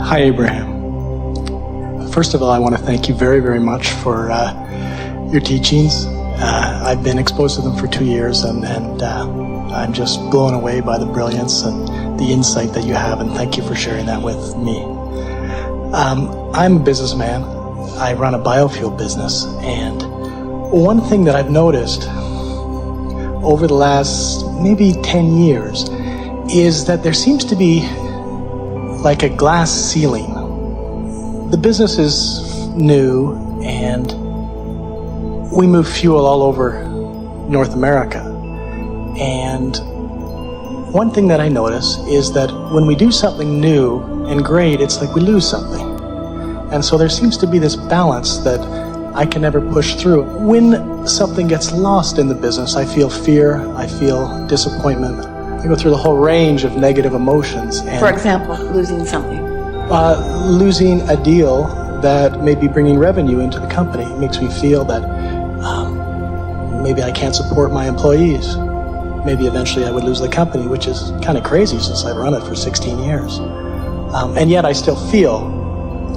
Hi, Abraham. First of all, I want to thank you very, very much for your teachings. I've been exposed to them for 2 years, and I'm just blown away by the brilliance and the insight that you have, and thank you for sharing that with me. I'm a businessman. I run a biofuel business, and one thing that I've noticed over the last maybe 10 years is that there seems to be like a glass ceiling. The business is new, and we move fuel all over North America. And one thing that I notice is that when we do something new and great, it's like we lose something. And so there seems to be this balance that I can never push through. When something gets lost in the business, I feel fear, I feel disappointment. I go through the whole range of negative emotions. And for example, losing something. Losing a deal that may be bringing revenue into the company. It makes me feel that maybe I can't support my employees. Maybe eventually I would lose the company, which is kind of crazy since I've run it for 16 years. And yet I still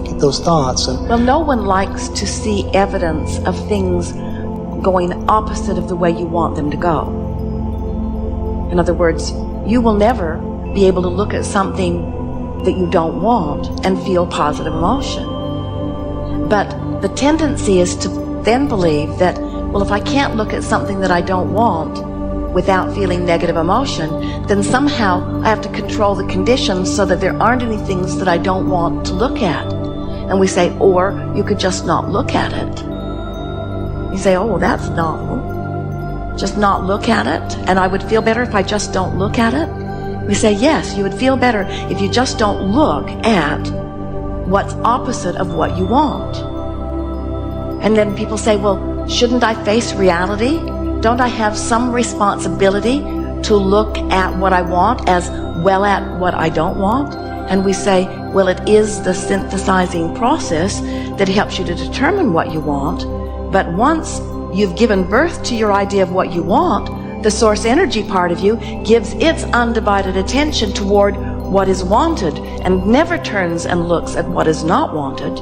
get those thoughts. Well, no one likes to see evidence of things going opposite of the way you want them to go. In other words, you will never be able to look at something that you don't want and feel positive emotion. But the tendency is to then believe that, well, if I can't look at something that I don't want without feeling negative emotion, then somehow I have to control the conditions so that there aren't any things that I don't want to look at. And we say, or you could just not look at it. You say, oh, well, that's novel. Just not look at it, and I would feel better if I just don't look at it. We say, yes, you would feel better if you just don't look at what's opposite of what you want. And then people say, well, shouldn't I face reality? Don't I have some responsibility to look at what I want as well at what I don't want? And we say, well, it is the synthesizing process that helps you to determine what you want. But once you've given birth to your idea of what you want, the source energy part of you gives its undivided attention toward what is wanted and never turns and looks at what is not wanted.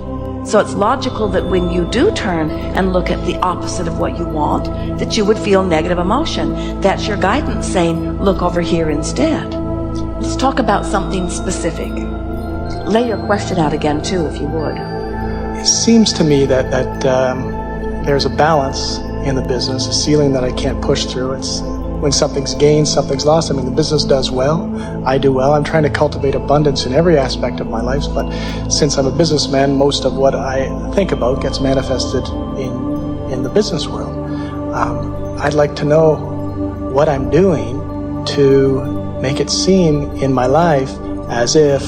So it's logical that when you do turn and look at the opposite of what you want, that you would feel negative emotion. That's your guidance saying, look over here instead. Let's talk about something specific. Lay your question out again too, if you would. It seems to me that there's a balance in the business, a ceiling that I can't push through. It's when something's gained, something's lost. I mean, the business does well, I do well. I'm trying to cultivate abundance in every aspect of my life, but since I'm a businessman, most of what I think about gets manifested in the business world. I'd like to know what I'm doing to make it seem in my life as if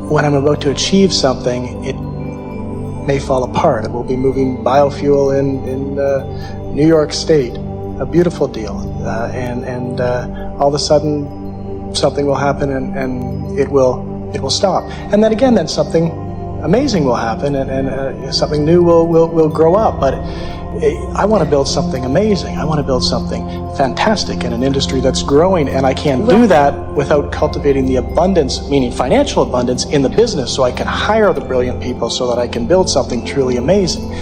when I'm about to achieve something, it may fall apart. It will be moving biofuel in New York State, a beautiful deal, and all of a sudden something will happen and it will stop. And then again, then something amazing will happen and something new will grow up. But I want to build something amazing. I want to build something fantastic in an industry that's growing, and I can't do that without cultivating the abundance, meaning financial abundance, in the business, so I can hire the brilliant people so that I can build something truly amazing.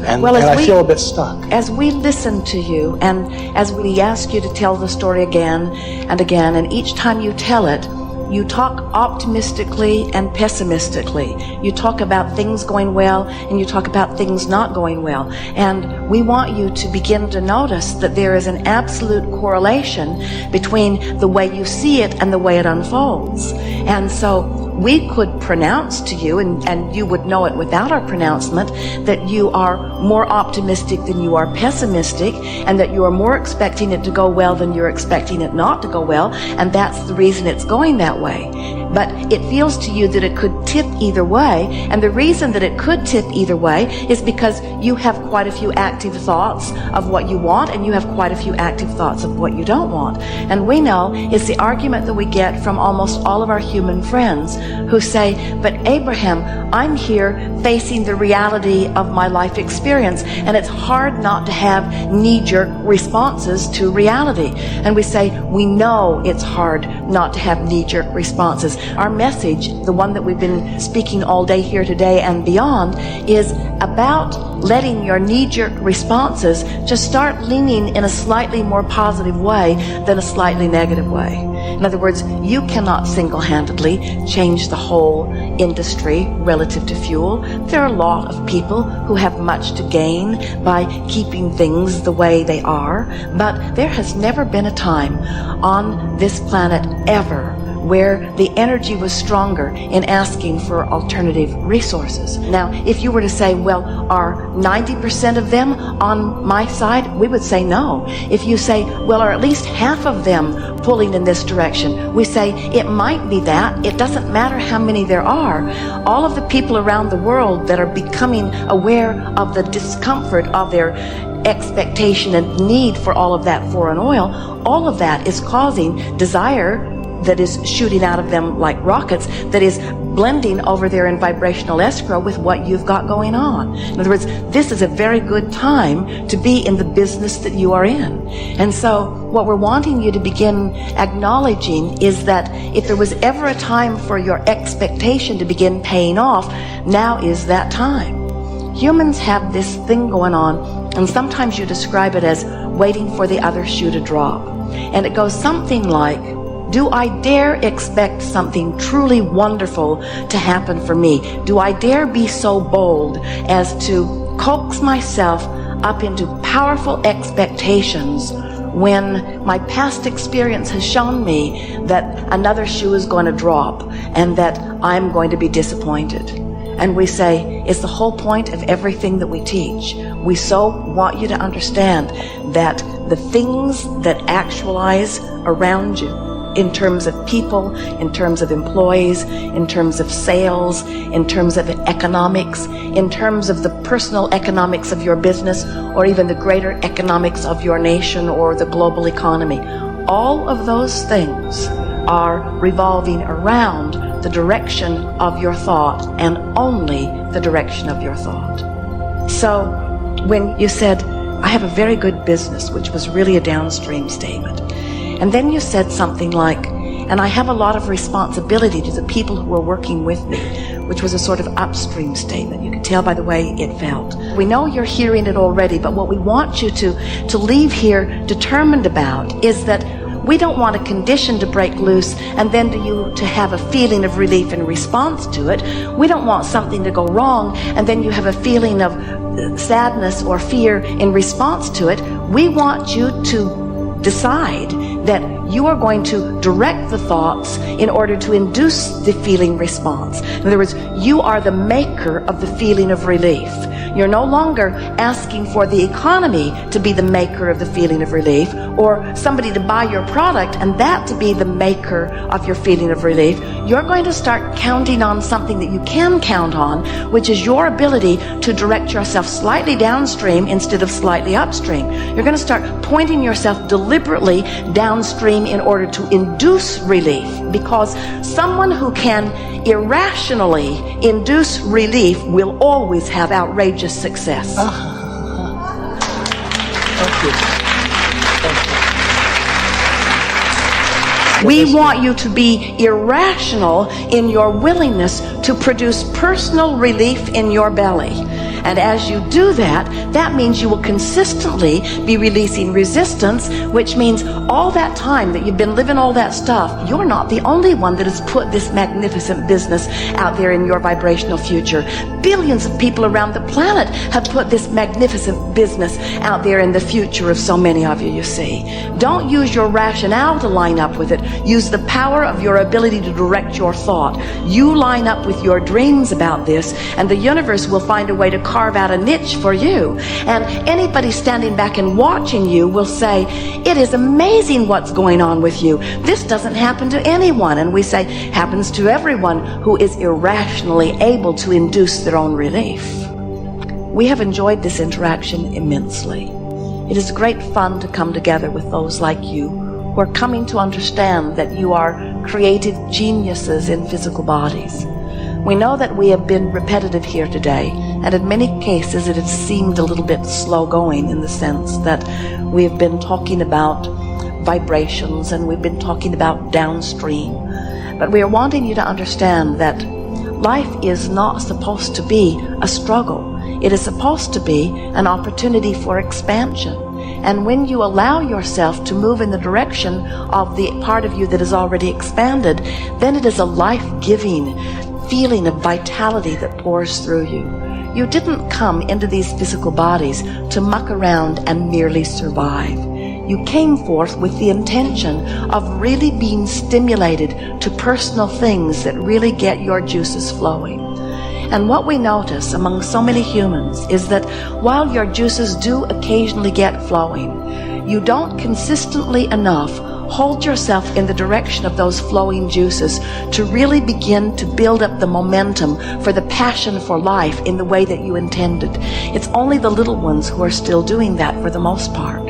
And I feel a bit stuck. As we listen to you, and as we ask you to tell the story again and again, and each time you tell it, you talk optimistically and pessimistically. You talk about things going well and you talk about things not going well. And we want you to begin to notice that there is an absolute correlation between the way you see it and the way it unfolds. And so we could pronounce to you, and you would know it without our pronouncement, that you are more optimistic than you are pessimistic, and that you are more expecting it to go well than you're expecting it not to go well, and that's the reason it's going that way. But it feels to you that it could tip either way, and the reason that it could tip either way is because you have quite a few active thoughts of what you want, and you have quite a few active thoughts of what you don't want. And we know it's the argument that we get from almost all of our human friends who say, but Abraham, I'm here facing the reality of my life experience, and it's hard not to have knee-jerk responses to reality. And we say, we know it's hard not to have knee-jerk responses. is our message, the one that we've been speaking all day here today and beyond, is about letting your knee-jerk responses just start leaning in a slightly more positive way than a slightly negative way. In other words, you cannot single-handedly change the whole industry relative to fuel. There are a lot of people who have much to gain by keeping things the way they are, but there has never been a time on this planet ever where the energy was stronger in asking for alternative resources. Now, if you were to say, well, are 90% of them on my side? We would say no. If you say, well, are at least half of them pulling in this direction? We say, it might be that. It doesn't matter how many there are. All of the people around the world that are becoming aware of the discomfort of their expectation and need for all of that foreign oil, all of that is causing desire that is shooting out of them like rockets, that is blending over there in vibrational escrow with what you've got going on. In other words, this is a very good time to be in the business that you are in. And so what we're wanting you to begin acknowledging is that if there was ever a time for your expectation to begin paying off, now is that time. Humans have this thing going on, and sometimes you describe it as waiting for the other shoe to drop. And it goes something like, do I dare expect something truly wonderful to happen for me? Do I dare be so bold as to coax myself up into powerful expectations when my past experience has shown me that another shoe is going to drop and that I'm going to be disappointed? And we say, it's the whole point of everything that we teach. We so want you to understand that the things that actualize around you, in terms of people, in terms of employees, in terms of sales, in terms of economics, in terms of the personal economics of your business, or even the greater economics of your nation or the global economy. All of those things are revolving around the direction of your thought, and only the direction of your thought. So when you said, I have a very good business, which was really a downstream statement, and then you said something like, and I have a lot of responsibility to the people who are working with me, which was a sort of upstream statement. You could tell by the way it felt. We know you're hearing it already, but what we want you to leave here determined about is that we don't want a condition to break loose and then to have a feeling of relief in response to it. We don't want something to go wrong and then you have a feeling of sadness or fear in response to it. We want you to decide that you are going to direct the thoughts in order to induce the feeling response. In other words, you are the maker of the feeling of relief. You're no longer asking for the economy to be the maker of the feeling of relief, or somebody to buy your product and that to be the maker of your feeling of relief. You're going to start counting on something that you can count on, which is your ability to direct yourself slightly downstream instead of slightly upstream. You're going to start pointing yourself deliberately downstream in order to induce relief, because someone who can irrationally induce relief will always have outrageous success. Thank you. We want you to be irrational in your willingness to produce personal relief in your belly. And as you do that, that means you will consistently be releasing resistance, which means all that time that you've been living all that stuff, you're not the only one that has put this magnificent business out there in your vibrational future. Billions of people around the planet have put this magnificent business out there in the future of so many of you, you see. Don't use your rationale to line up with it. Use the power of your ability to direct your thought. You line up with your dreams about this, and the universe will find a way to carve out a niche for you. And anybody standing back and watching you will say, it is amazing what's going on with you. This doesn't happen to anyone. And we say, happens to everyone who is irrationally able to induce their own relief. We have enjoyed this interaction immensely. It is great fun to come together with those like you who are coming to understand that you are creative geniuses in physical bodies. We know that we have been repetitive here today, and in many cases it has seemed a little bit slow going, in the sense that we have been talking about vibrations and we've been talking about downstream. But we are wanting you to understand that life is not supposed to be a struggle. It is supposed to be an opportunity for expansion. And when you allow yourself to move in the direction of the part of you that is already expanded, then it is a life-giving feeling of vitality that pours through you. You didn't come into these physical bodies to muck around and merely survive. You came forth with the intention of really being stimulated to personal things that really get your juices flowing. And what we notice among so many humans is that while your juices do occasionally get flowing, you don't consistently enough hold yourself in the direction of those flowing juices to really begin to build up the momentum for the passion for life in the way that you intended. It's only the little ones who are still doing that for the most part.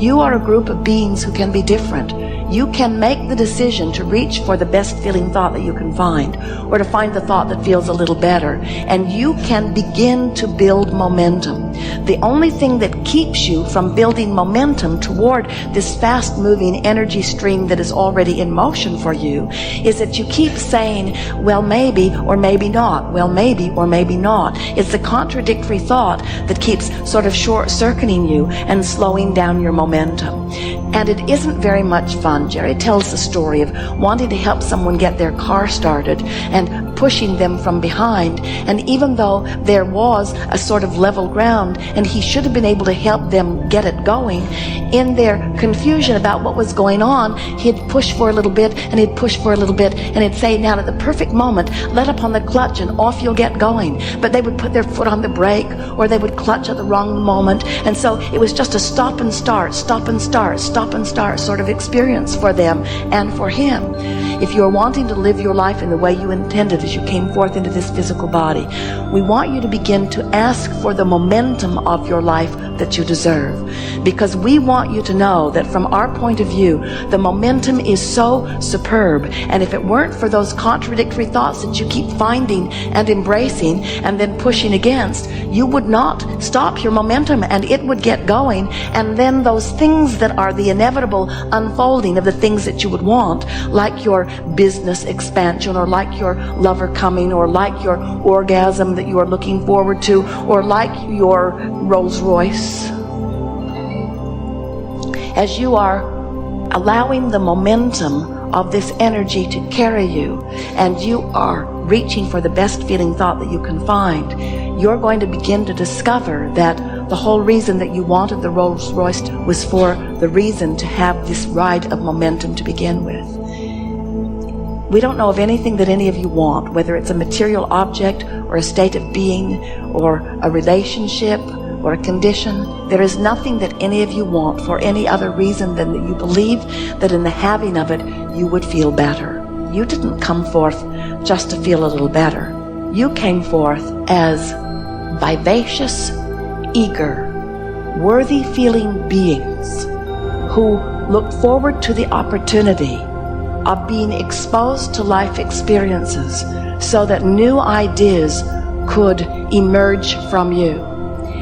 You are a group of beings who can be different. You can make the decision to reach for the best feeling thought that you can find, or to find the thought that feels a little better, and you can begin to build momentum. The only thing that keeps you from building momentum toward this fast-moving energy stream that is already in motion for you is that you keep saying, well, maybe or maybe not, well, maybe or maybe not. It's the contradictory thought that keeps sort of short-circuiting you and slowing down your momentum. And it isn't very much fun. Jerry tells the story of wanting to help someone get their car started and pushing them from behind. And even though there was a sort of level ground and he should have been able to help them get it going, in their confusion about what was going on, he'd push for a little bit and he'd push for a little bit and he'd say, now at the perfect moment, let up on the clutch and off you'll get going. But they would put their foot on the brake or they would clutch at the wrong moment. And so it was just a stop and start, stop and start, stop and start sort of experience for them and for him. If you're wanting to live your life in the way you intended as you came forth into this physical body, we want you to begin to ask for the momentum of your life that you deserve. Because we want you to know that from our point of view, the momentum is so superb. And if it weren't for those contradictory thoughts that you keep finding and embracing and then pushing against, you would not stop your momentum and it would get going. And then those things that are the inevitable unfolding of the things that you would want, like your business expansion or like your lover coming or like your orgasm that you are looking forward to or like your Rolls Royce, as you are allowing the momentum of this energy to carry you and you are reaching for the best feeling thought that you can find, you're going to begin to discover that the whole reason that you wanted the Rolls Royce was for the reason to have this ride of momentum to begin with. We don't know of anything that any of you want, whether it's a material object or a state of being or a relationship or a condition. There is nothing that any of you want for any other reason than that you believe that in the having of it, you would feel better. You didn't come forth just to feel a little better. You came forth as vivacious, eager, worthy feeling beings who look forward to the opportunity of being exposed to life experiences so that new ideas could emerge from you.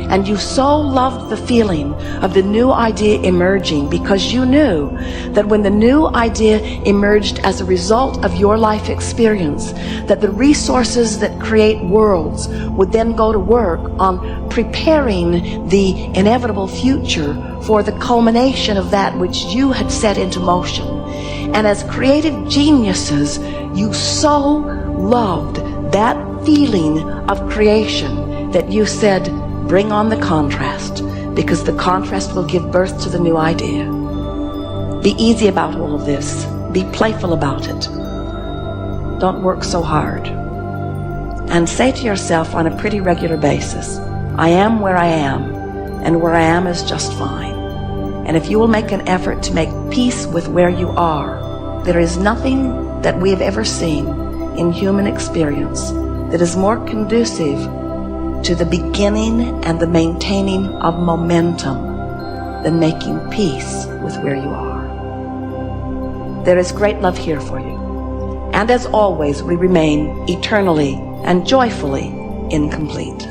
And you so loved the feeling of the new idea emerging because you knew that when the new idea emerged as a result of your life experience, that the resources that create worlds would then go to work on preparing the inevitable future for the culmination of that which you had set into motion. And as creative geniuses, you so loved that feeling of creation that you said, bring on the contrast, because the contrast will give birth to the new idea. Be easy about all of this. Be playful about it. Don't work so hard. And say to yourself on a pretty regular basis, I am where I am, and where I am is just fine. And if you will make an effort to make peace with where you are, there is nothing that we have ever seen in human experience that is more conducive to the beginning and the maintaining of momentum than making peace with where you are. There is great love here for you. And as always, we remain eternally and joyfully incomplete.